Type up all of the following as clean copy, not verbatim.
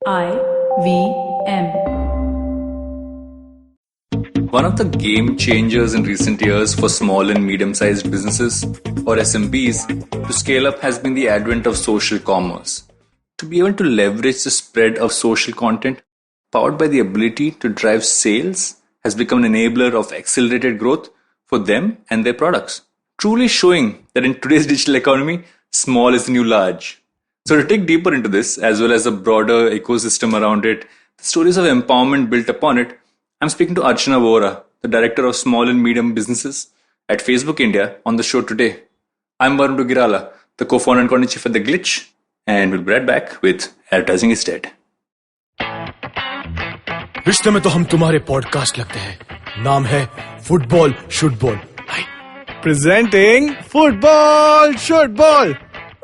IVM. One of the game changers in recent years for small and medium-sized businesses, or SMBs, to scale up has been the advent of social commerce. To be able to leverage the spread of social content, powered by the ability to drive sales, has become an enabler of accelerated growth for them and their products. Truly showing that in today's digital economy, small is the new large. So to dig deeper into this, as well as the broader ecosystem around it, the stories of empowerment built upon it, I'm speaking to Archana Vora, the Director of Small and Medium Businesses at Facebook India, on the show today. I'm Varun Dugirala, the co-founder and content chief at The Glitch, and we'll be right back with Advertising is Dead. रिश्ते में तो हम तुम्हारे podcast लगते हैं. नाम है football शुटबॉल. Presenting Football Should Ball,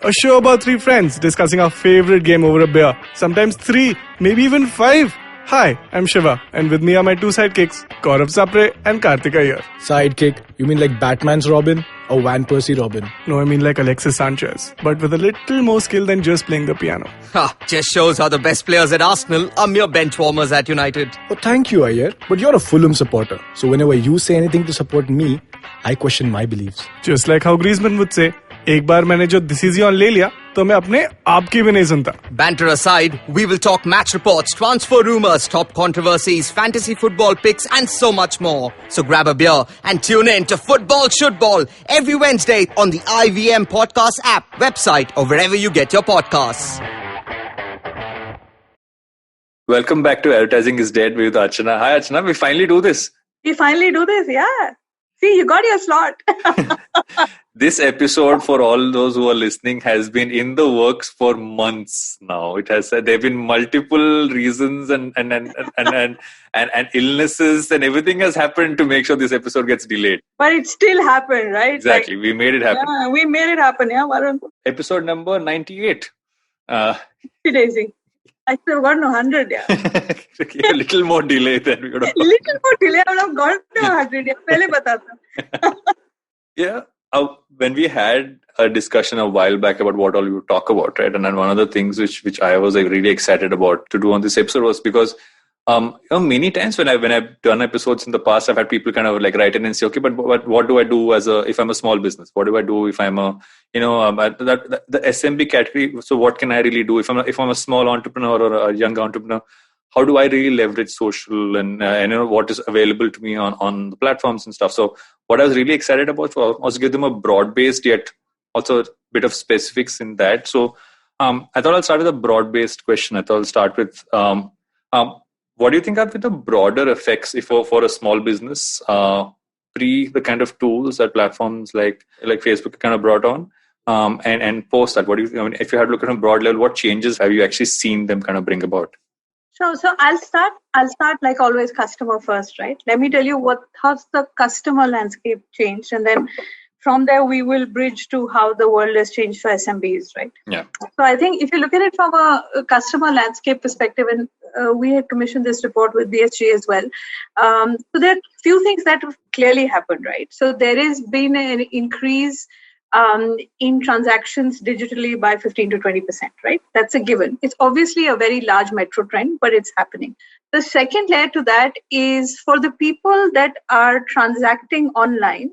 a show about three friends discussing our favorite game over a beer. Sometimes three, maybe even five. Hi, I'm Shiva, and with me are my two sidekicks, Gaurav Sapre and Karthik Iyer. Sidekick? You mean like Batman's Robin or Van Persie Robin? No, I mean like Alexis Sanchez, but with a little more skill than just playing the piano. Ha! Just shows how the best players at Arsenal are mere bench warmers at United. Oh, thank you, Iyer. But you're a Fulham supporter, so whenever you say anything to support me, I question my beliefs. Just like how Griezmann would say, एक बार मैंने जो decision ले लिया, तो मैं अपने आप की भी नहीं सुनता. Banter aside, we will talk match reports, transfer rumors, top controversies, fantasy football picks, and so much more. So grab a beer and tune in to Football Should Ball every Wednesday on the IVM podcast app, website, or wherever you get your podcasts. Welcome back to Advertising is Dead with Archana. Hi Archana, we finally do this. Yeah. See, you got your slot. This episode, for all those who are listening, has been in the works for months now. It has there have been multiple reasons and illnesses and everything has happened to make sure this episode gets delayed. But it still happened, right? Exactly, we made it happen. Yeah, we made it happen, yeah, Varun. Episode number 98. Daisy. I should have gotten 100, yeah. A little more delay than we would have. Little more delay, I would have gotten 100, yeah. Pehle batata. Yeah. When we had a discussion a while back about what all we would talk about, right? And then one of the things which I was really excited about to do on this episode was because many times when I've done episodes in the past, I've had people kind of like write in and say, okay, but what do I do if I'm a small business? What do I do if I'm the SMB category? So what can I really do if I'm a small entrepreneur or a young entrepreneur? How do I really leverage social and what is available to me on the platforms and stuff? So what I was really excited about was give them a broad-based yet also a bit of specifics in that. So I thought I'll start with a broad-based question. I thought I'll start with what do you think are the broader effects for a small business pre the kind of tools that platforms like Facebook kind of brought on and post that? What do you think? I mean, if you had to look at a broad level, what changes have you actually seen them kind of bring about? So I'll start like always customer first, right? Let me tell you how's the customer landscape changed, and then from there we will bridge to how the world has changed for SMBs, right? Yeah. So I think if you look at it from a customer landscape perspective, and we had commissioned this report with BSG as well. So there are few things that have clearly happened, right? So there has been an increase in transactions digitally by 15 to 20%, right? That's a given. It's obviously a very large metro trend, but it's happening. The second layer to that is for the people that are transacting online,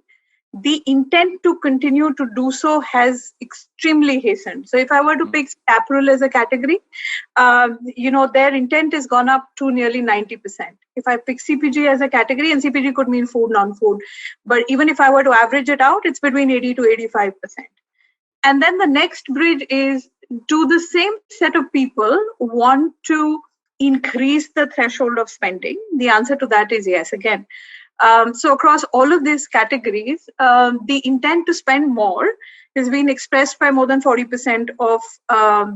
the intent to continue to do so has extremely hastened. So if I were to pick apparel as a category, their intent has gone up to nearly 90%. If I pick CPG as a category, and CPG could mean food, non-food, but even if I were to average it out, it's between 80 to 85%. And then the next bridge is, do the same set of people want to increase the threshold of spending? The answer to that is yes, again. So across all of these categories, the intent to spend more has been expressed by more than 40% of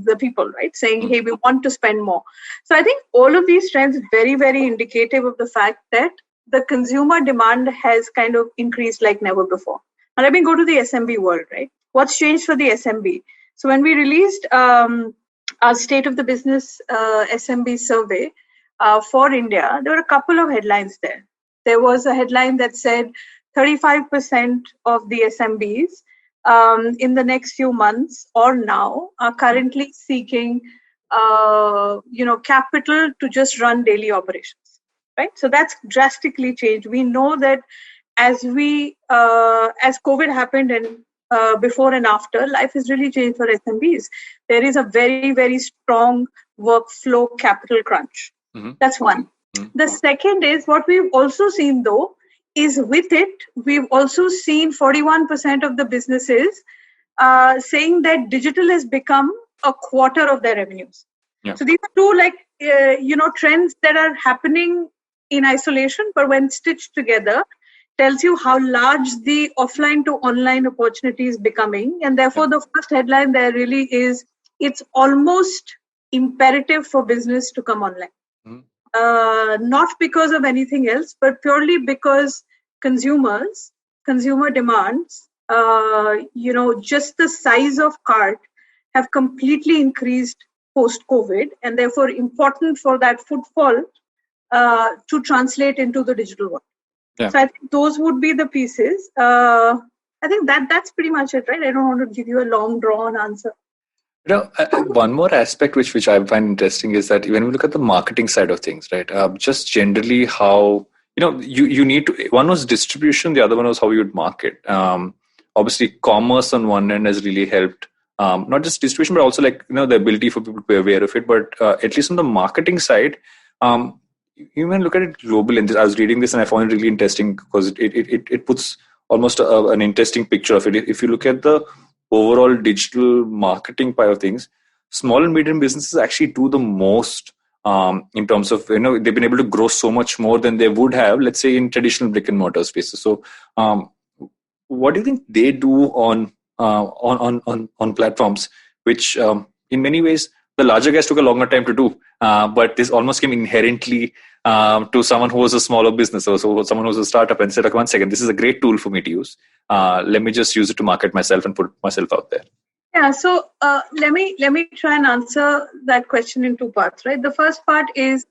the people, right? Saying, hey, we want to spend more. So I think all of these trends are very, very indicative of the fact that the consumer demand has kind of increased like never before. Now let me go to the SMB world, right? What's changed for the SMB? So when we released our State of the Business SMB survey for India, there were a couple of headlines there. There was a headline that said 35% of the SMBs in the next few months or now are currently seeking capital to just run daily operations, right? So that's drastically changed. We know that as COVID happened and before and after, life has really changed for SMBs. There is a very, very strong workflow capital crunch. Mm-hmm. That's one. Mm-hmm. The second is what we've also seen, though, is with it, we've also seen 41% of the businesses saying that digital has become a quarter of their revenues. Yeah. So these are two trends that are happening in isolation, but when stitched together, tells you how large the offline to online opportunity is becoming. And therefore, the first headline there really is, it's almost imperative for business to come online. Mm-hmm. Not because of anything else, but purely because consumer demands, just the size of cart have completely increased post-COVID, and therefore important for that footfall to translate into the digital world. Yeah. So I think those would be the pieces. I think that's pretty much it, right? I don't want to give you a long drawn answer. One more aspect which I find interesting is that when we look at the marketing side of things, right? Just generally how, you need to, one was distribution, the other one was how you would market. Obviously, commerce on one end has really helped, not just distribution, but also the ability for people to be aware of it. But at least on the marketing side, you can look at it globally. And I was reading this and I found it really interesting because it puts almost an interesting picture of it. If you look at the overall digital marketing part of things, small and medium businesses actually do the most in terms of, they've been able to grow so much more than they would have, let's say, in traditional brick and mortar spaces. So what do you think they do on platforms, which in many ways, the larger guys took a longer time to do, but this almost came inherently to someone who was a smaller business or so someone who was a startup and said, okay, 1 second, this is a great tool for me to use. Let me just use it to market myself and put myself out there. Yeah, so let me try and answer that question in two parts, right? The first part is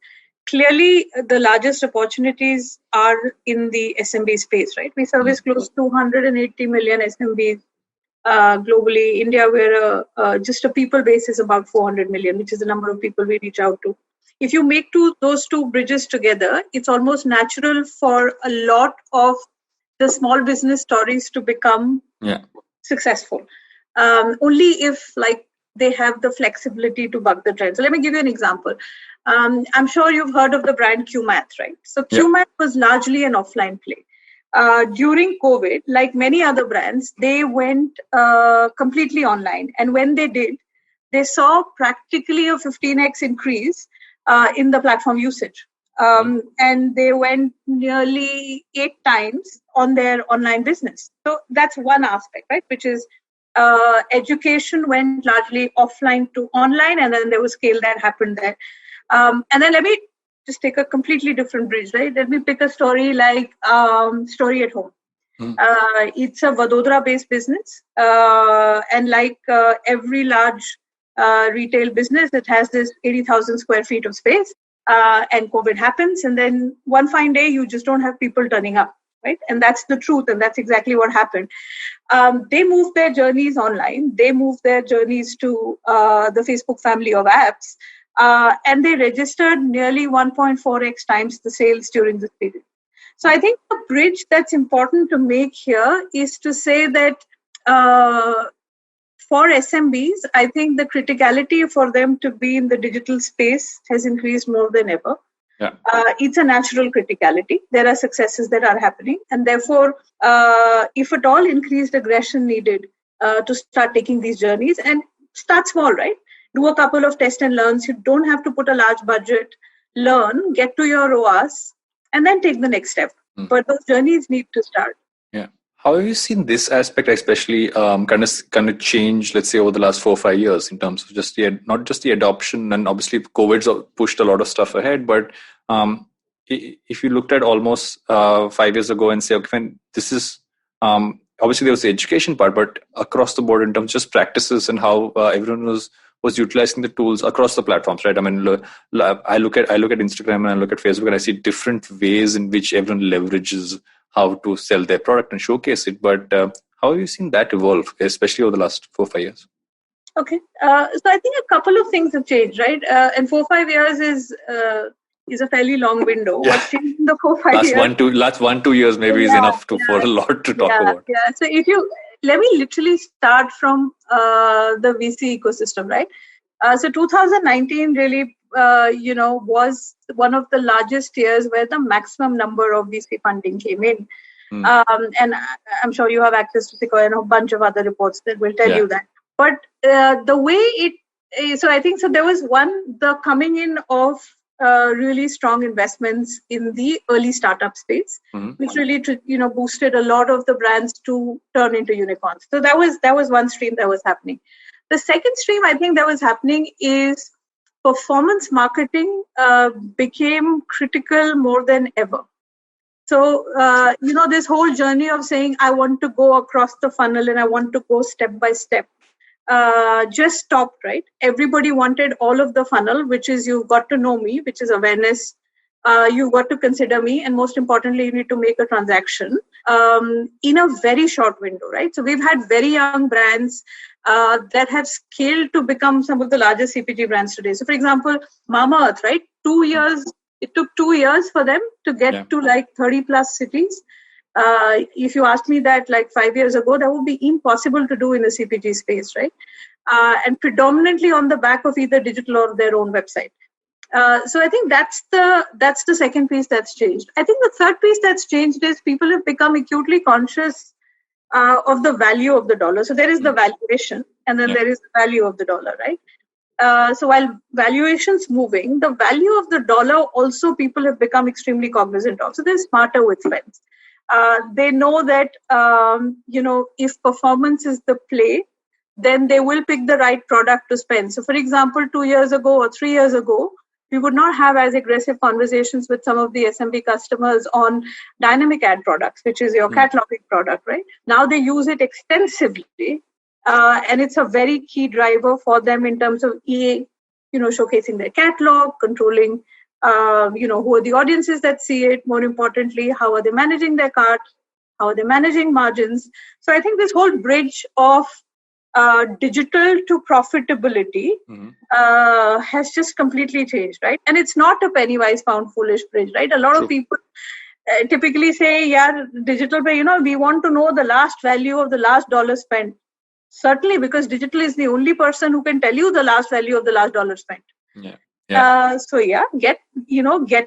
clearly the largest opportunities are in the SMB space, right? We service close to 280 million SMBs. Globally, India, where just a people base is about 400 million, which is the number of people we reach out to. If you make those two bridges together, it's almost natural for a lot of the small business stories to become successful. Only if they have the flexibility to buck the trend. So let me give you an example. I'm sure you've heard of the brand QMath, right? So QMath was largely an offline play. During COVID, like many other brands, they went completely online. And when they did, they saw practically a 15x increase in the platform usage. And they went nearly 8 times on their online business. So that's one aspect, right? Which is education went largely offline to online, and then there was scale that happened there. And then let me just take a completely different bridge, right? Let me pick a story like Story at Home. It's a Vadodara-based business. And like every large retail business, it has this 80,000 square feet of space. And COVID happens. And then one fine day, you just don't have people turning up, right? And that's the truth. And that's exactly what happened. They moved their journeys online. They moved their journeys to the Facebook family of apps. And they registered nearly 1.4x times the sales during this period. So I think the bridge that's important to make here is to say that for SMBs, I think the criticality for them to be in the digital space has increased more than ever. Yeah. It's a natural criticality. There are successes that are happening. And therefore, if at all, increased aggression needed to start taking these journeys. And start small, right? Do a couple of test and learns. You don't have to put a large budget. Learn, get to your ROAS, and then take the next step. But those journeys need to start. Yeah. How have you seen this aspect, especially kind of change, let's say, over the last 4 or 5 years in terms of just not just the adoption, and obviously COVID's pushed a lot of stuff ahead, but if you looked at almost 5 years ago and say, okay, this is obviously there was the education part, but across the board in terms of just practices and how everyone was utilizing the tools across the platforms, right? I mean, I look at Instagram and I look at Facebook and I see different ways in which everyone leverages how to sell their product and showcase it. But how have you seen that evolve, especially over the last 4 or 5 years? Okay. So I think a couple of things have changed, right? And 4-5 years is a fairly long window. Yeah. What's changed in the 4-5 years? Last 1-2 years maybe is Yeah, enough for a lot to talk about. yeah. So let me literally start from the VC ecosystem, right? So 2019 really, was one of the largest years where the maximum number of VC funding came in. And I'm sure you have access to Sequoia and a bunch of other reports that will tell you that. But the way so I think so there was the coming in of really strong investments in the early startup space, which really boosted a lot of the brands to turn into unicorns. So that was one stream that was happening. The second stream I think that was happening is performance marketing became critical more than ever. So, this whole journey of saying, I want to go across the funnel and I want to go step by step, just stopped, right? Everybody wanted all of the funnel, which is you've got to know me, which is awareness. You've got to consider me. And most importantly, you need to make a transaction in a very short window, right? So we've had very young brands that have scaled to become some of the largest CPG brands today. So, for example, Mamaearth, right? 2 years. It took 2 years for them to get to like 30 plus cities. If you asked me that like 5 years ago, that would be impossible to do in the CPG space, right? And predominantly on the back of either digital or their own website. So I think that's the second piece that's changed. I think the third piece that's changed is people have become acutely conscious of the value of the dollar. So there is the valuation, and then there is the value of the dollar, right? So while valuation's moving, the value of the dollar also people have become extremely cognizant of. So they're smarter with spends. They know that, if performance is the play, then they will pick the right product to spend. So for example, 2 years ago or 3 years ago, we would not have as aggressive conversations with some of the SMB customers on dynamic ad products, which is your cataloging product, right? Now they use it extensively. And it's a very key driver for them in terms of showcasing their catalog, controlling, who are the audiences that see it. More importantly, how are they managing their cart? How are they managing margins? So I think this whole bridge of digital to profitability has just completely changed, right? And it's not a penny wise pound foolish bridge, right? A lot of people typically say, yeah, digital pay, we want to know the last value of the last dollar spent. Certainly, because digital is the only person who can tell you the last value of the last dollar spent. Get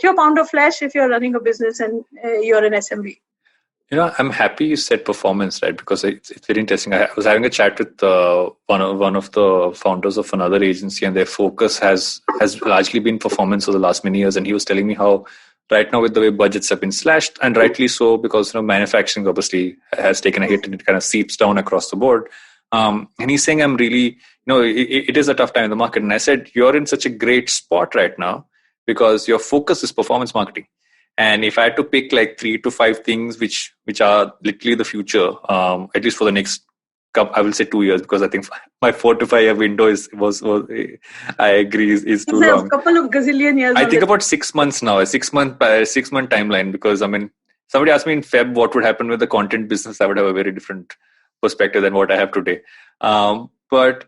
your pound of flesh if you're running a business and you're an SMB. I'm happy you said performance, right? Because it's very interesting. I was having a chat with one of the founders of another agency, and their focus has largely been performance over the last many years. And he was telling me how right now with the way budgets have been slashed, and rightly so, because manufacturing obviously has taken a hit and it kind of seeps down across the board. And he's saying, I'm really, it is a tough time in the market. And I said, you're in such a great spot right now because your focus is performance marketing. And if I had to pick like 3 to 5 things which are literally the future, at least for the next, I will say 2 years, because I think my 4 to 5 year window was I agree is too long. A couple of gazillion years. I think about 6 months now, a 6 month timeline, because somebody asked me in Feb what would happen with the content business, I would have a very different perspective than what I have today. But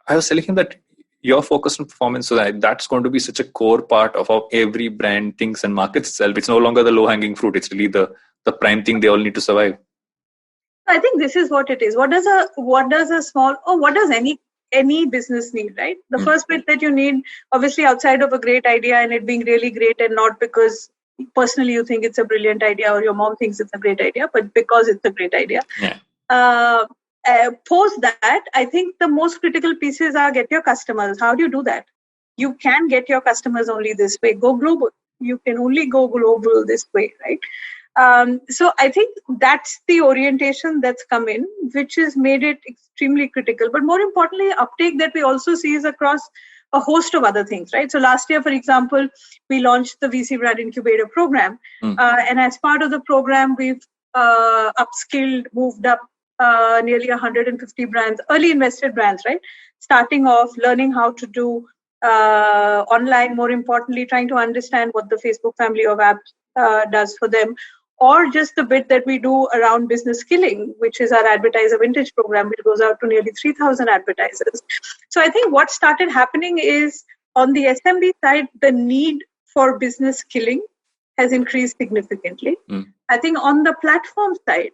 I was telling him that you're focused on performance, so that's going to be such a core part of how every brand thinks and markets itself. It's no longer the low-hanging fruit. It's really the prime thing they all need to survive. I think this is what it is. What does any business need, right? The first bit that you need, obviously outside of a great idea and it being really great, and not because personally you think it's a brilliant idea or your mom thinks it's a great idea, but because it's a great idea. Post that, I think the most critical pieces are get your customers. How do you do that? You can get your customers only this way. Go global. You can only go global this way, right? So I think that's the orientation that's come in, which has made it extremely critical. But more importantly, uptake that we also see is across a host of other things, right? So last year, for example, we launched the VC Brand Incubator program. And as part of the program, we've upskilled, moved up nearly 150 brands, early invested brands, right? Starting off learning how to do online, more importantly, trying to understand what the Facebook family of apps does for them, or just the bit that we do around business skilling, which is our advertiser vintage program, which goes out to nearly 3,000 advertisers. So I think what started happening is on the SMB side, the need for business skilling has increased significantly. I think on the platform side,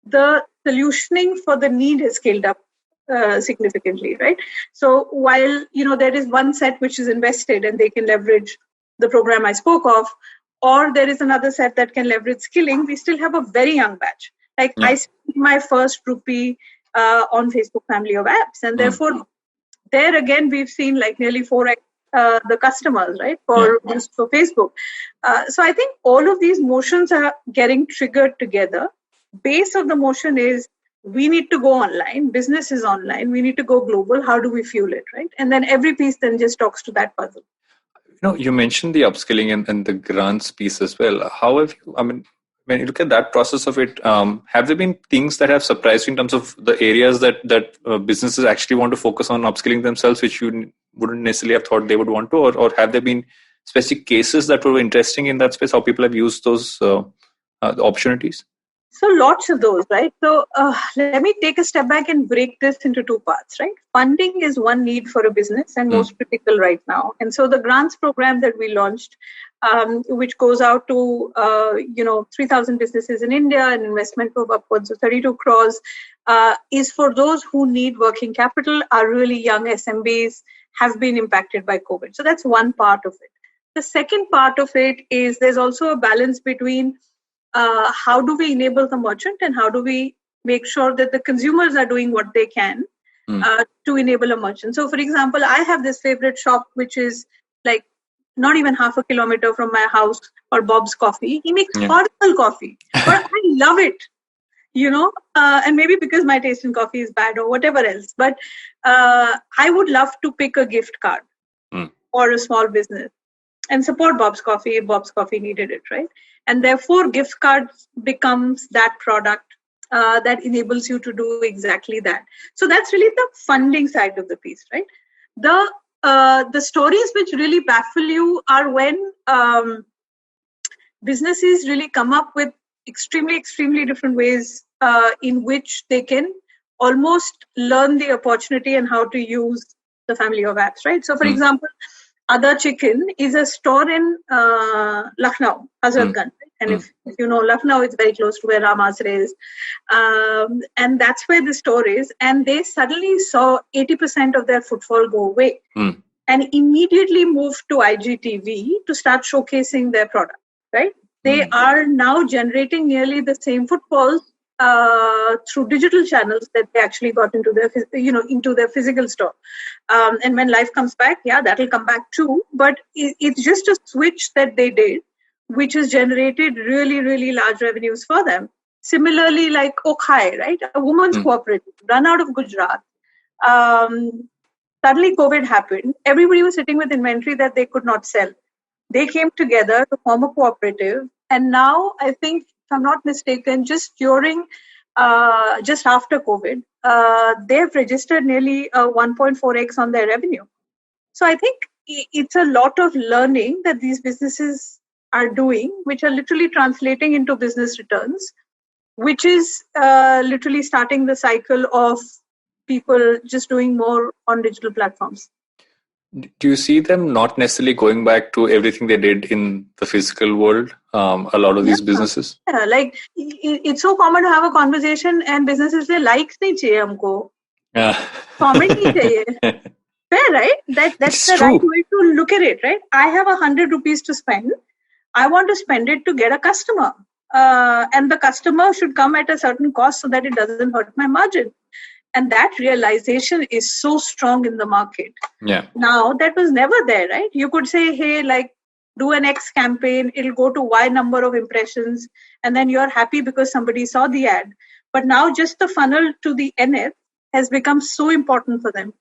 the solutioning for the need has scaled up significantly, right? So while there is one set which is invested and they can leverage the program I spoke of, or there is another set that can leverage skilling, we still have a very young batch. Like I spent my first rupee on Facebook family of apps, and therefore there again we've seen like nearly 4x the customers, right, for Facebook. So I think all of these motions are getting triggered together. Base of the motion is we need to go online, business is online, we need to go global. How do we fuel it, right? And then every piece then just talks to that puzzle. You mentioned the upskilling and the grants piece as well. How have you, when you look at that process of it, have there been things that have surprised you in terms of the areas that businesses actually want to focus on upskilling themselves, which you wouldn't necessarily have thought they would want to, or have there been specific cases that were interesting in that space, how people have used those opportunities? So lots of those, right? So let me take a step back and break this into two parts, right? Funding is one need for a business and most critical right now. And so the grants program that we launched, which goes out to 3,000 businesses in India, an investment of upwards of 32 crores, is for those who need working capital, are really young SMBs, have been impacted by COVID. So that's one part of it. The second part of it is there's also a balance between how do we enable the merchant and how do we make sure that the consumers are doing what they can to enable a merchant. So, for example, I have this favorite shop, which is like not even half a kilometer from my house, called Bob's Coffee. He makes horrible coffee, but I love it, and maybe because my taste in coffee is bad or whatever else. But I would love to pick a gift card for a small business and support Bob's Coffee if Bob's Coffee needed it, right? And therefore, gift cards becomes that product that enables you to do exactly that. So that's really the funding side of the piece, right? The stories which really baffle you are when businesses really come up with extremely, extremely different ways in which they can almost learn the opportunity and how to use the family of apps, right? So, for example, Ada Chicken is a store in Lucknow, Hazratganj. Right? And if you know Lucknow, it's very close to where Ram Asre is. And that's where the store is. And they suddenly saw 80% of their footfall go away and immediately moved to IGTV to start showcasing their product, right? They are now generating nearly the same footfalls through digital channels that they actually got into their physical store. And when life comes back, that'll come back too. But it's just a switch that they did, which has generated really, really large revenues for them. Similarly, like Okhai, right? A woman's cooperative run out of Gujarat. Suddenly COVID happened. Everybody was sitting with inventory that they could not sell. They came together to form a cooperative. And now I think, if I'm not mistaken, just after COVID, they've registered nearly 1.4x on their revenue. So I think it's a lot of learning that these businesses are doing, which are literally translating into business returns, which is literally starting the cycle of people just doing more on digital platforms. Do you see them not necessarily going back to everything they did in the physical world? A lot of these businesses. Yeah, like it's so common to have a conversation and businesses say, likes nahi chahiye humko. Comment nahi chahiye. Fair, right? That's the right way to look at it, right? I have 100 rupees to spend. I want to spend it to get a customer. And the customer should come at a certain cost so that it doesn't hurt my margin. And that realization is so strong in the market. Yeah. Now, that was never there, right? You could say, hey, like, do an X campaign, it'll go to Y number of impressions, and then you're happy because somebody saw the ad. But now just the funnel to the NF has become so important for them.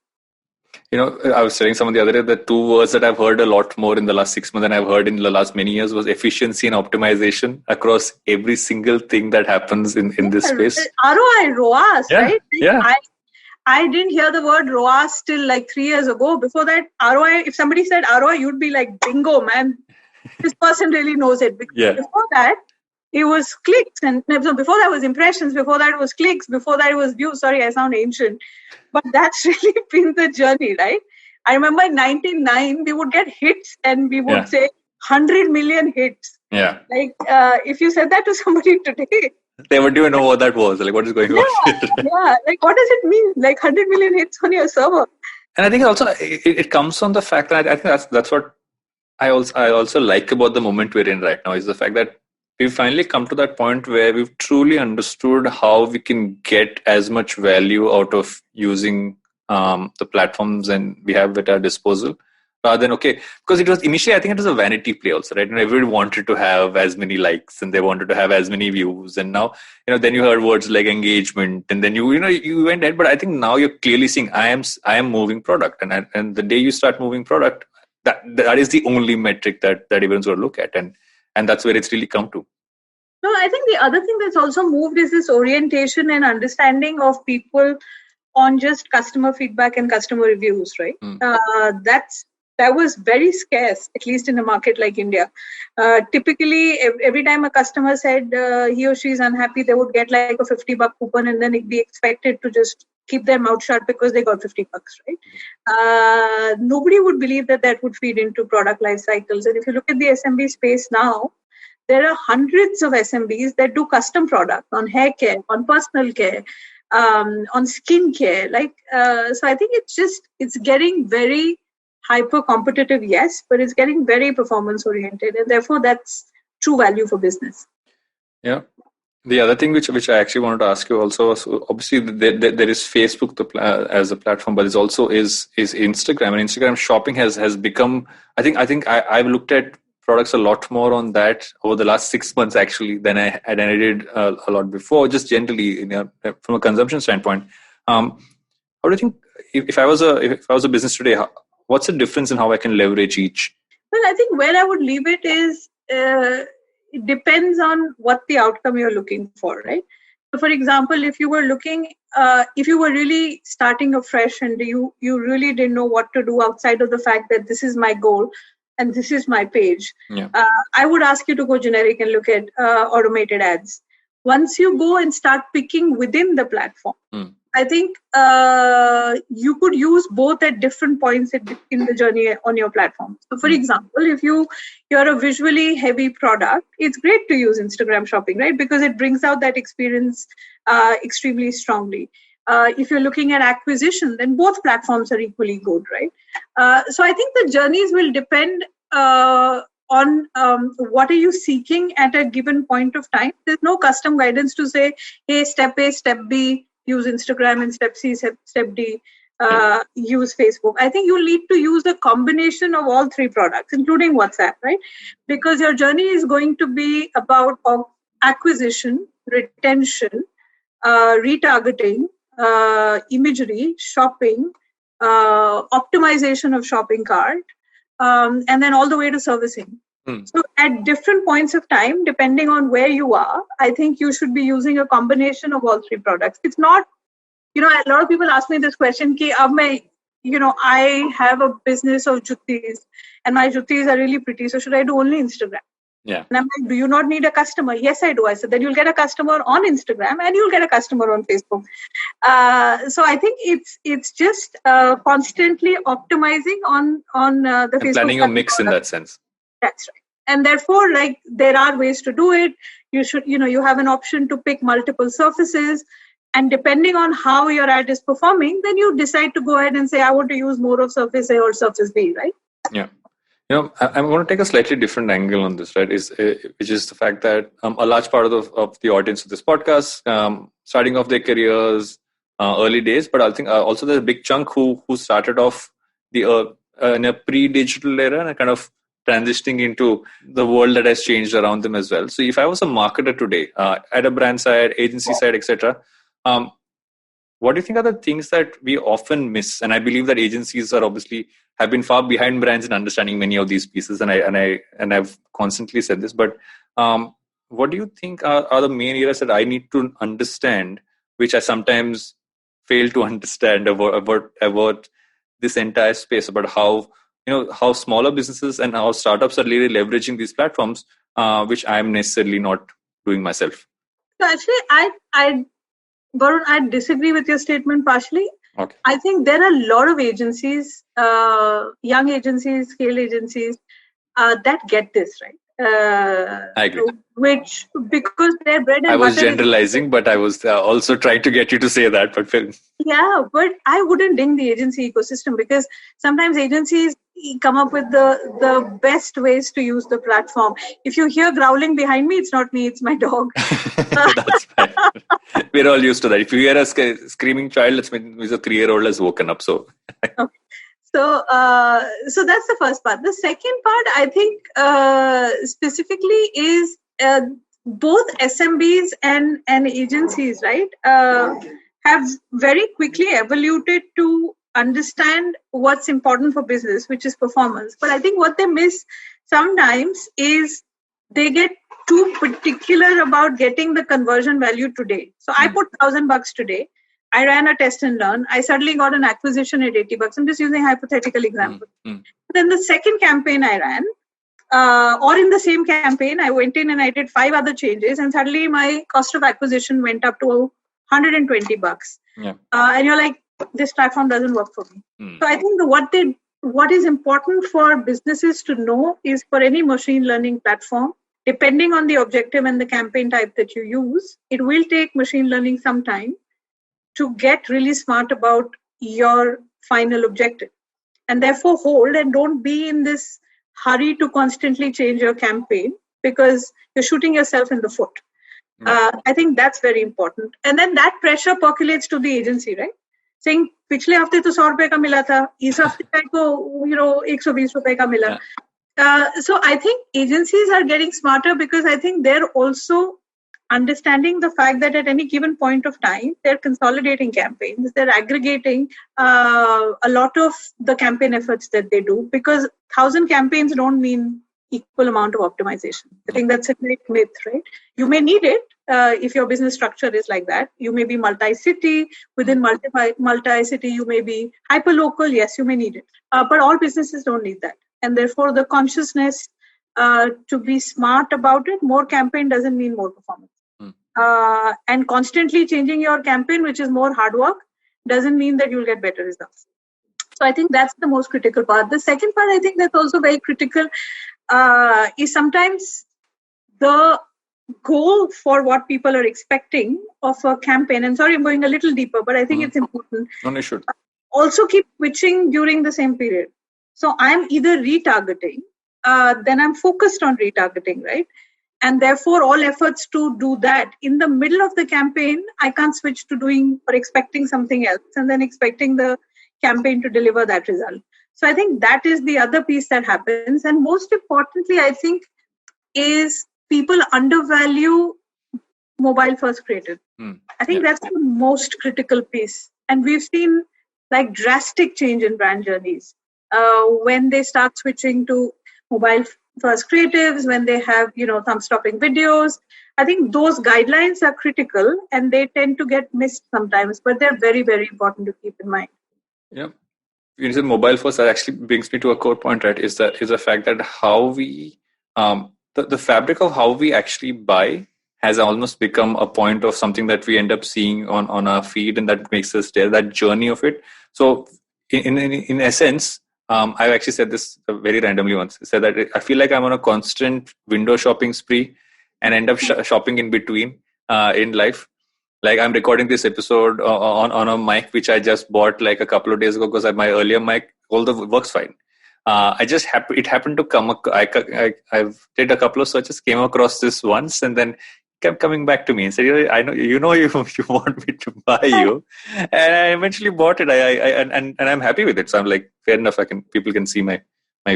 I was telling someone the other day that two words that I've heard a lot more in the last 6 months than I've heard in the last many years was efficiency and optimization across every single thing that happens in this space. ROI, ROAS, right? Yeah. I didn't hear the word ROAS till like 3 years ago. Before that, ROI, if somebody said ROI, you'd be like, bingo, man. This person really knows it. Because before that, it was clicks, and so before that was impressions, before that was clicks, before that was views. Sorry, I sound ancient, but that's really been the journey, right? I remember in 99 we would get hits and we would say 100 million hits. Yeah. Like if you said that to somebody today, they wouldn't even know what that was. Like, what is going on here? Yeah. Like, what does it mean? Like 100 million hits on your server. And I think also it comes from the fact that I think that's what I also like about the moment we're in right now, is the fact that we've finally come to that point where we've truly understood how we can get as much value out of using the platforms and we have at our disposal, rather than, because it was initially, I think it was a vanity play also, right? And everybody wanted to have as many likes and they wanted to have as many views. And now, then you heard words like engagement, and then you went ahead. But I think now you're clearly seeing I am moving product, and the day you start moving product, that is the only metric that everyone's going to look at, and that's where it's really come to. No, I think the other thing that's also moved is this orientation and understanding of people on just customer feedback and customer reviews, right? That was very scarce, at least in a market like India. Typically, every time a customer said he or she is unhappy, they would get like a $50 coupon, and then it'd be expected to just keep their mouth shut because they got $50, right? Nobody would believe that would feed into product life cycles. And if you look at the SMB space now, there are hundreds of SMBs that do custom product on hair care, on personal care, on skin care. So I think it's getting very hyper competitive, yes, but it's getting very performance oriented, and therefore that's true value for business. Yeah. The other thing which I actually wanted to ask you also was, obviously there is Facebook as a platform, but it also is Instagram, and Instagram shopping has become. I think I've looked at products a lot more on that over the last 6 months actually than I did a lot before. Just generally, from a consumption standpoint, how do you think if I was a business today, what's the difference in how I can leverage each? Well, I think where I would leave it is it depends on what the outcome you're looking for, right? So, for example, if you were really starting afresh and you really didn't know what to do outside of the fact that this is my goal and this is my page, I would ask you to go generic and look at automated ads. Once you go and start picking within the platform, I think you could use both at different points in the journey on your platform. So, for example, if you're a visually heavy product, it's great to use Instagram shopping, right? Because it brings out that experience extremely strongly. If you're looking at acquisition, then both platforms are equally good, right? So I think the journeys will depend on what are you seeking at a given point of time. There's no custom guidance to say, hey, step A, step B, use Instagram, and step C, step D, use Facebook. I think you'll need to use a combination of all three products, including WhatsApp, right? Because your journey is going to be about acquisition, retention, retargeting, imagery, shopping, optimization of shopping cart, and then all the way to servicing. So at different points of time, depending on where you are, I think you should be using a combination of all three products. It's not, a lot of people ask me this question, I have a business of juttis and my juttis are really pretty, so should I do only Instagram? Yeah. And I'm like, do you not need a customer? Yes, I do. I said, then you'll get a customer on Instagram and you'll get a customer on Facebook. So I think it's just constantly optimizing on the and Facebook. Planning a mix in that sense. That's right. And therefore, there are ways to do it. You should, you have an option to pick multiple surfaces. And depending on how your ad is performing, then you decide to go ahead and say, I want to use more of surface A or surface B, right? Yeah. I'm going to take a slightly different angle on this, right? Which is the fact that a large part of the audience of this podcast, starting off their careers, early days, but I think also there's a big chunk who started off in a pre-digital era and kind of transitioning into the world that has changed around them as well. So if I was a marketer today, at a brand side, agency side, etc., what do you think are the things that we often miss? And I believe that agencies have been far behind brands in understanding many of these pieces. And I've constantly said this, but what do you think are the main areas that I need to understand, which I sometimes fail to understand about this entire space, about how smaller businesses and how startups are really leveraging these platforms, which I'm necessarily not doing myself. So actually, Varun, I disagree with your statement partially. Okay. I think there are a lot of agencies, young agencies, scale agencies, that get this, right? I agree. Which, because their bread and I was butter generalizing, but I was also trying to get you to say that. But yeah, but I wouldn't ding the agency ecosystem, because sometimes agencies come up with the best ways to use the platform. If you hear growling behind me, it's not me, it's my dog. That's fine. We're all used to that. If you hear a screaming child, it means a 3-year-old has woken up. So, okay. So that's the first part. The second part, I think, specifically is both SMBs and agencies, right, have very quickly evoluted to understand what's important for business, which is performance. But I think what they miss sometimes is they get too particular about getting the conversion value today. So I put $1,000 today. I ran a test and learn. I suddenly got an acquisition at $80. I'm just using a hypothetical example. Then the second campaign I ran, or in the same campaign, I went in and I did 5 other changes, and suddenly my cost of acquisition went up to $120. Yeah. And you're like, this platform doesn't work for me. So I think what is important for businesses to know is, for any machine learning platform, depending on the objective and the campaign type that you use, it will take machine learning some time to get really smart about your final objective, and therefore hold and don't be in this hurry to constantly change your campaign, because you're shooting yourself in the foot. I think that's very important. And then that pressure percolates to the agency, right? Saying, पिछले हफ्ते तो 100 रुपए का मिला था, इस हफ्ते को 120 रुपए का मिला. So I think agencies are getting smarter, because I think they're also understanding the fact that at any given point of time, they're consolidating campaigns, they're aggregating a lot of the campaign efforts that they do, because 1,000 campaigns don't mean equal amount of optimization. I think that's a great myth, right? You may need it if your business structure is like that. You may be multi-city. Within multi-city, you may be hyper-local. Yes, you may need it. But all businesses don't need that. And therefore, the consciousness to be smart about it, more campaign doesn't mean more performance. And constantly changing your campaign, which is more hard work, doesn't mean that you'll get better results. So I think that's the most critical part. The second part, I think that's also very critical, is sometimes the goal for what people are expecting of a campaign. And sorry, I'm going a little deeper, but I think it's important. No, you should. Also keep switching during the same period. So I'm either retargeting, then I'm focused on retargeting, right? And therefore, all efforts to do that in the middle of the campaign, I can't switch to doing or expecting something else and then expecting the campaign to deliver that result. So I think that is the other piece that happens. And most importantly, I think, is people undervalue mobile first creative. I think that's the most critical piece. And we've seen like drastic change in brand journeys when they start switching to mobile first creatives, when they have, thumb stopping videos. I think those guidelines are critical and they tend to get missed sometimes, but they're very, very important to keep in mind. Yeah. When you say mobile first, that actually brings me to a core point, right? Is the fact that how we, the fabric of how we actually buy has almost become a point of something that we end up seeing on our feed, and that makes us there, that journey of it. So in essence, I've actually said this very randomly once. I said that I feel like I'm on a constant window shopping spree and end up shopping in between in life. Like I'm recording this episode on a mic which I just bought like a couple of days ago, because my earlier mic, all the works fine. It happened to come. I've did a couple of searches, came across this once, and then kept coming back to me and said, "I know you want me to buy you," and I eventually bought it. And I'm happy with it. So I'm like, fair enough. People can see my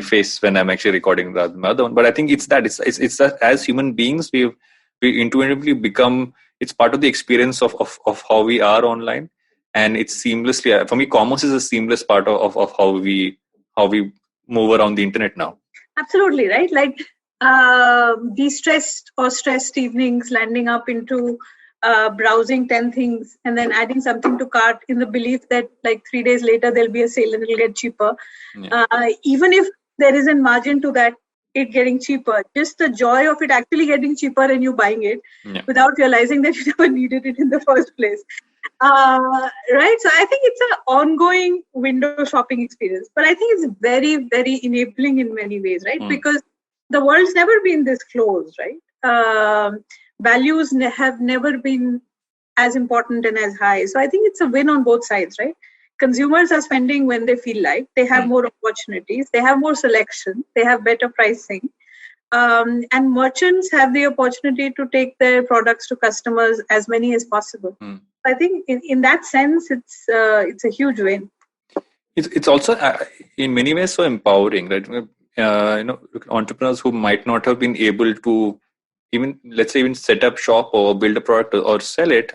face when I'm actually recording rather than the other one. But I think it's that as human beings, we intuitively become. It's part of the experience of how we are online, and it's seamlessly. For me, commerce is a seamless part of how we move around the internet now. Absolutely, right? Like de-stressed or stressed evenings, landing up into browsing 10 things and then adding something to cart in the belief that like 3 days later there'll be a sale and it'll get cheaper. Even if there isn't margin to that, it getting cheaper, just the joy of it actually getting cheaper and you buying it without realizing that you never needed it in the first place. Right. So I think it's an ongoing window shopping experience, but I think it's very, very enabling in many ways, right? Because the world's never been this close, right? Values have never been as important and as high. So I think it's a win on both sides, right? Consumers are spending when they feel like, they have more opportunities, they have more selection, they have better pricing. And merchants have the opportunity to take their products to customers, as many as possible. I think in that sense, it's a huge win. It's also in many ways so empowering, right? Entrepreneurs who might not have been able to even set up shop or build a product or sell it.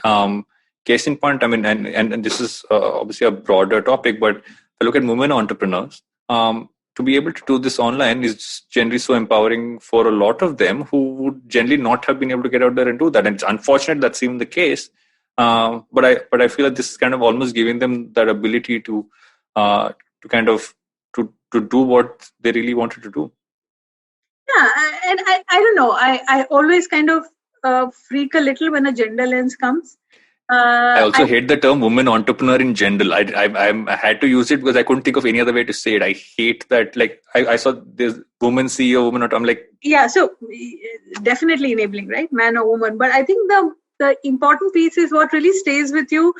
Case in point, I mean, and this is obviously a broader topic, but if I look at women entrepreneurs, to be able to do this online is generally so empowering for a lot of them who would generally not have been able to get out there and do that. And it's unfortunate that's even the case. But I feel that this is kind of almost giving them that ability to do what they really wanted to do. Yeah, and I don't know. I always kind of freak a little when a gender lens comes. I also hate the term woman entrepreneur in general. I had to use it because I couldn't think of any other way to say it. I hate that. Like I saw this woman CEO, woman. I'm like, yeah. So definitely enabling, right? Man or woman. But I think the important piece is what really stays with you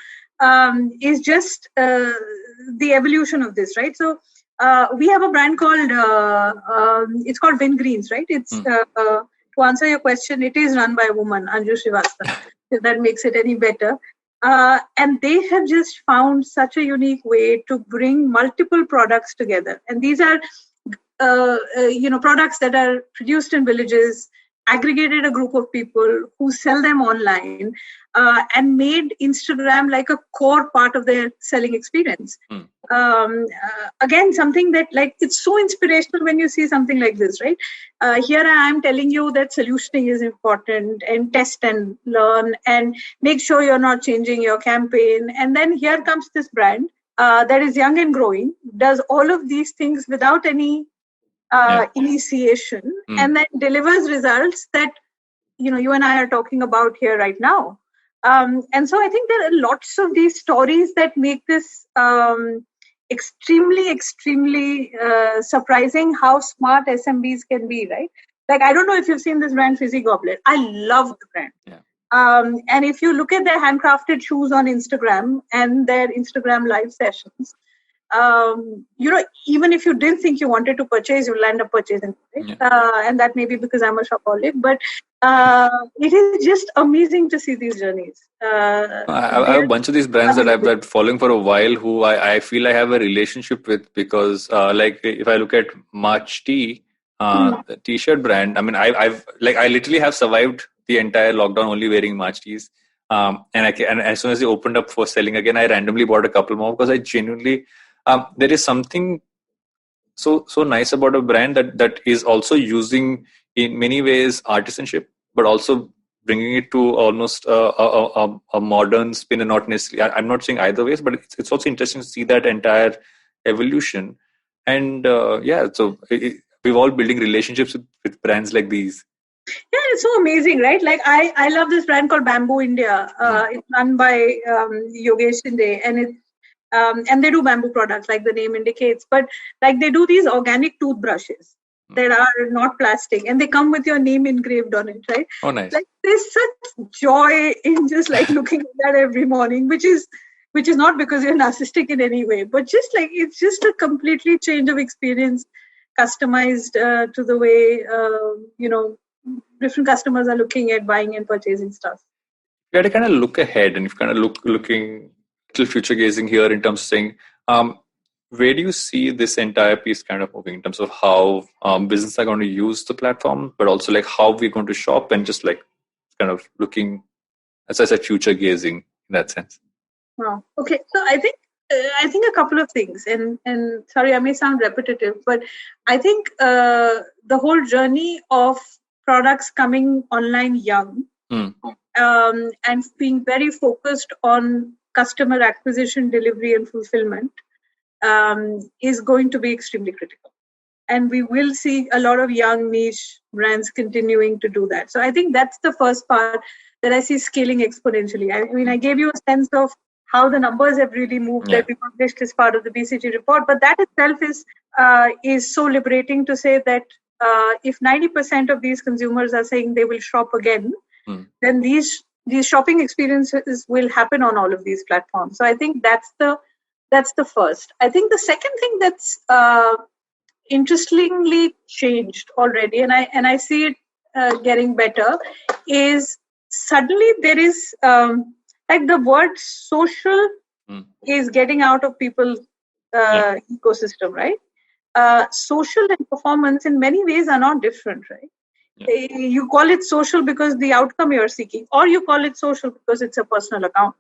is just the evolution of this, right? So we have a brand called it's called Win Greens, right? It's to answer your question, it is run by a woman, Anju Srivastava. If that makes it any better. And they have just found such a unique way to bring multiple products together. And these are, products that are produced in villages, aggregated a group of people who sell them online, and made Instagram like a core part of their selling experience. Again, something that it's so inspirational when you see something like this, right? Here I am telling you that solutioning is important, and test and learn and make sure you're not changing your campaign. And then here comes this brand that is young and growing, does all of these things without any initiation, and then delivers results that you and I are talking about here right now. And so I think there are lots of these stories that make this extremely, extremely surprising how smart SMBs can be, right? Like, I don't know if you've seen this brand Fizzy Goblet. I love the brand. Yeah. And if you look at their handcrafted shoes on Instagram and their Instagram live sessions, even if you didn't think you wanted to purchase, you'll end up purchasing, right? And that may be because I'm a shopaholic, but it is just amazing to see these journeys. I have a bunch of these brands that I've been following for a while who I feel I have a relationship with because like if I look at March Tea, the t-shirt brand, I mean, I literally have survived the entire lockdown only wearing March Teas. And as soon as they opened up for selling again, I randomly bought a couple more because I genuinely, there is something so nice about a brand that is also using in many ways artisanship, but also bringing it to almost a modern spin, and not necessarily. I'm not saying either ways, but it's also interesting to see that entire evolution. And so we're all building relationships with brands like these. Yeah, it's so amazing, right? Like I love this brand called Bamboo India. It's run by Yogesh Shinde, and it's and they do bamboo products, like the name indicates. But like they do these organic toothbrushes that are not plastic, and they come with your name engraved on it, right? Oh, nice! Like there's such joy in just like looking at that every morning, which is not because you're narcissistic in any way, but just like it's just a completely change of experience, customized to the way different customers are looking at buying and purchasing stuff. You got to kind of look ahead, and you kind of looking little future gazing here in terms of saying, where do you see this entire piece kind of moving in terms of how businesses are going to use the platform, but also like how we're going to shop, and just like kind of looking, as I said, future gazing in that sense. Wow. Okay. So I think a couple of things, and sorry, I may sound repetitive, but I think the whole journey of products coming online young and being very focused on customer acquisition, delivery, and fulfillment is going to be extremely critical. and we will see a lot of young niche brands continuing to do that. So I think that's the first part that I see scaling exponentially. I mean, I gave you a sense of how the numbers have really moved that we published as part of the BCG report, but that itself is so liberating to say that if 90% of these consumers are saying they will shop again, then these shopping experiences will happen on all of these platforms. So I think that's the first. I think the second thing that's interestingly changed already, and I see it getting better, is suddenly there is like the word social is getting out of people's ecosystem, right? Social and performance in many ways are not different, right? You call it social because the outcome you're seeking, or you call it social because it's a personal account.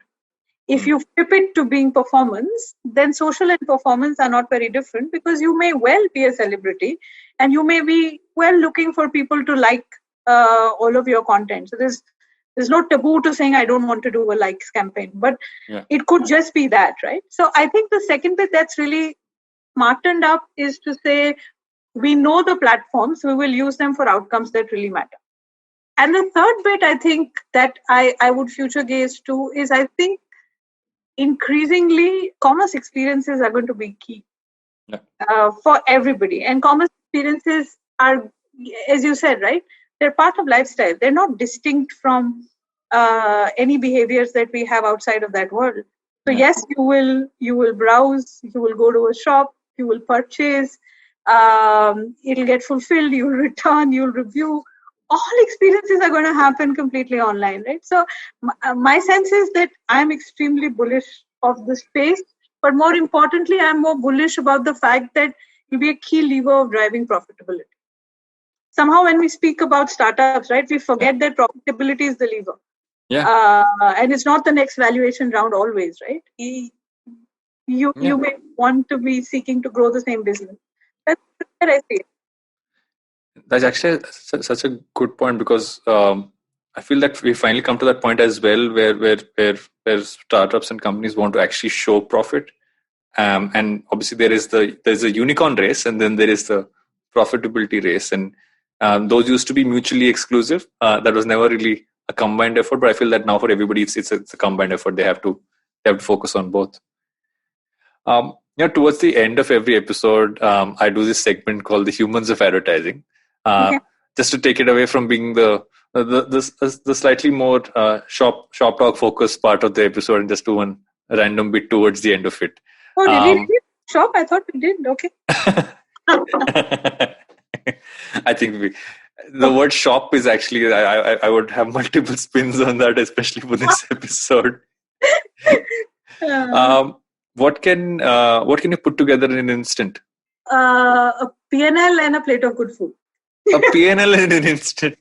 If you flip it to being performance, then social and performance are not very different, because you may well be a celebrity and you may be well looking for people to like all of your content. So there's no taboo to saying I don't want to do a likes campaign, but it could just be that, right? So I think the second bit that's really smartened up is to say, we know the platforms, we will use them for outcomes that really matter. And the third bit I think that I would future gaze to is, I think increasingly commerce experiences are going to be key for everybody. And commerce experiences are, as you said, right, they're part of lifestyle. They're not distinct from any behaviors that we have outside of that world. So yes, you will browse, you will go to a shop, you will purchase, it'll get fulfilled, you'll return, you'll review. All experiences are going to happen completely online, right? So my sense is that I'm extremely bullish of the space, but more importantly, I'm more bullish about the fact that it'll be a key lever of driving profitability. Somehow when we speak about startups, right, we forget that profitability is the lever. And it's not the next valuation round always, right? You may want to be seeking to grow the same business. That's what I see. That's actually such a good point, because I feel that we finally come to that point as well, where startups and companies want to actually show profit, and obviously there's a unicorn race, and then there is the profitability race, and those used to be mutually exclusive. That was never really a combined effort, but I feel that now for everybody it's a combined effort. They have to focus on both. Towards the end of every episode, I do this segment called the Humans of Advertising. Just to take it away from being the slightly more shop talk focused part of the episode, and just do one random bit towards the end of it. Oh, did we really shop? I thought we did. Okay. I think the word shop is actually, I would have multiple spins on that, especially for this episode. What can you put together in an instant? A P&L and a plate of good food. A P&L in an instant.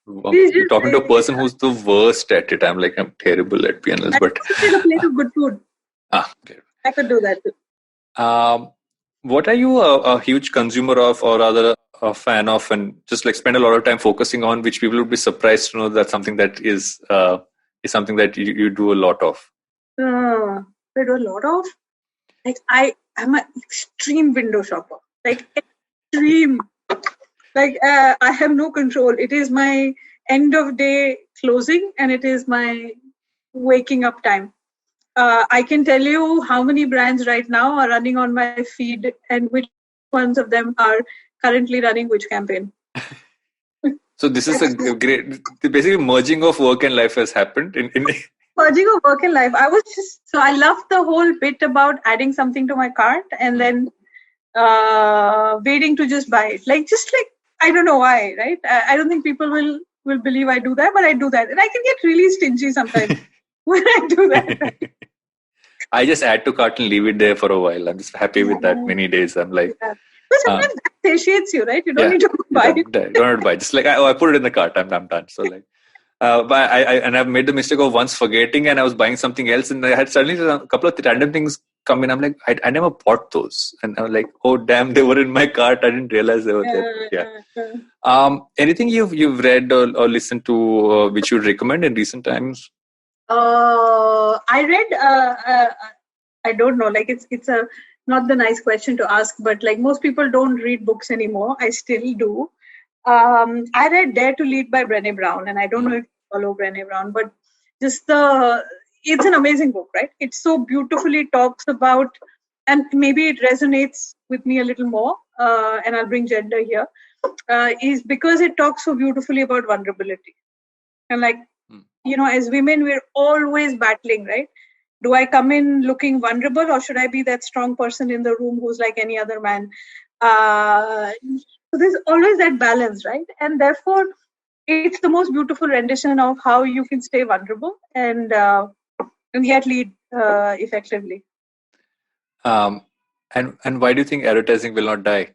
You're talking to a person who's the worst at it. I'm terrible at P&Ls, but a plate of good food. Okay. I could do that too. What are you a huge consumer of, or rather a fan of, and just spend a lot of time focusing on, which people would be surprised to know that something that is something that you do a lot of? I do a lot of. I am an extreme window shopper. Extreme. I have no control. It is my end of day closing, and it is my waking up time. I can tell you how many brands right now are running on my feed, and which ones of them are currently running which campaign. So this is a great, basically merging of work and life has happened in merging of work and life. I love the whole bit about adding something to my cart and then waiting to just buy it. I don't know why, right? I don't think people will believe I do that, but I do that. And I can get really stingy sometimes when I do that. I just add to cart and leave it there for a while. I'm just happy with that many days. I'm like... But sometimes that satiates you, right? You don't need to buy it. Don't have to buy. Just I put it in the cart. I'm done. So but I've made the mistake of once forgetting, and I was buying something else, and I had suddenly a couple of random things come in. I'm like, I never bought those, and I was like, oh damn, they were in my cart. I didn't realize they were there. Anything you've read or listened to which you'd recommend in recent times? I read. I don't know. It's a not the nice question to ask, but like most people don't read books anymore. I still do. I read Dare to Lead by Brené Brown, and I don't know if you follow Brené Brown, but it's an amazing book, right? It so beautifully talks about, and maybe it resonates with me a little more, and I'll bring gender here, is because it talks so beautifully about vulnerability. And like, as women, we're always battling, right? Do I come in looking vulnerable, or should I be that strong person in the room who's like any other man? So there's always that balance, right? And therefore, it's the most beautiful rendition of how you can stay vulnerable and yet lead effectively. And why do you think advertising will not die?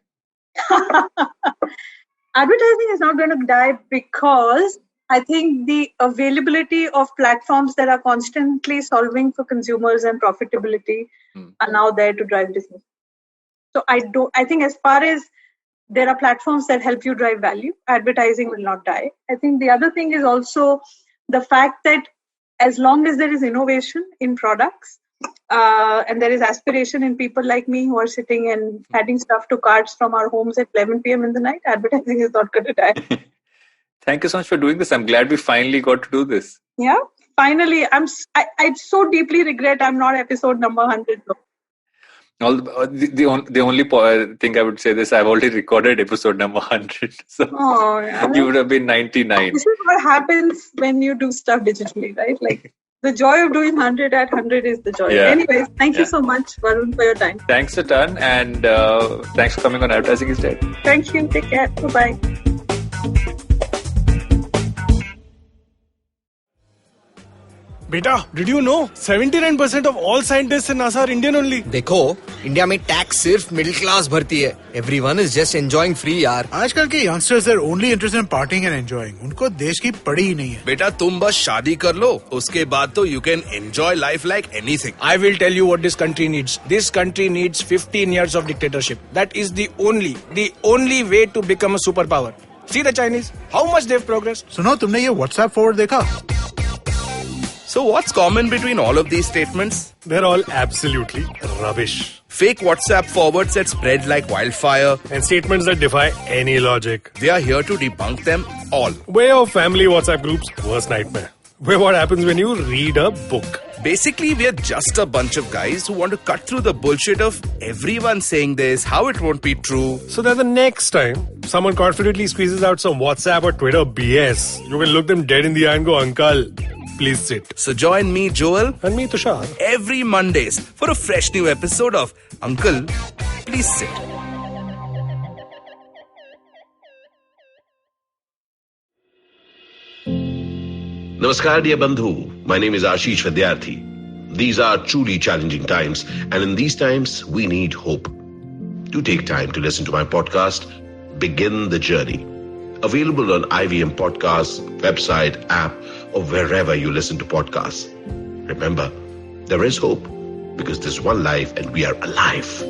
Advertising is not going to die because I think the availability of platforms that are constantly solving for consumers and profitability are now there to drive business. So I think as far as there are platforms that help you drive value, advertising will not die. I think the other thing is also the fact that as long as there is innovation in products and there is aspiration in people like me who are sitting and adding stuff to carts from our homes at 11 p.m. in the night, advertising is not going to die. Thank you so much for doing this. I'm glad we finally got to do this. Yeah, finally. I so deeply regret I'm not episode number 100 though. The only thing I would say this, I've already recorded episode number 100. So you would have been 99. This is what happens when you do stuff digitally, right? Like the joy of doing 100 at 100 is the joy. Yeah. Anyways, thank you so much, Varun, for your time. Thanks a ton, and thanks for coming on Advertising is Dead. Thank you. Take care. Bye-bye. Beta, did you know 79% of all scientists in NASA are Indian only? देखो, India में tax सिर्फ middle class भरती है. Everyone is just enjoying free यार. आजकल के youngsters are only interested in partying and enjoying. उनको देश की पड़ी ही नहीं है. बेटा तुम बस शादी कर लो, उसके बाद तो you can enjoy life like anything. I will tell you what this country needs. This country needs 15 years of dictatorship. That is the only way to become a superpower. See the Chinese, how much they've progressed. सुनो, तुमने ये WhatsApp forward देखा? So what's common between all of these statements? They're all absolutely rubbish. Fake WhatsApp forwards that spread like wildfire. And statements that defy any logic. They are here to debunk them all. Way of family WhatsApp groups, worst nightmare. Where what happens when you read a book. Basically, we're just a bunch of guys who want to cut through the bullshit of everyone saying this, how it won't be true. So that the next time someone confidently squeezes out some WhatsApp or Twitter BS, you can look them dead in the eye and go, Uncle, please sit. So join me, Joel. And me, Tushar. Every Mondays for a fresh new episode of Uncle, Please Sit. Namaskar, dear Bandhu. My name is Ashish Vidyarthi. These are truly challenging times, and in these times, we need hope. Do take time to listen to my podcast, Begin the Journey. Available on IVM Podcasts, website, app, or wherever you listen to podcasts. Remember, there is hope because there's one life and we are alive.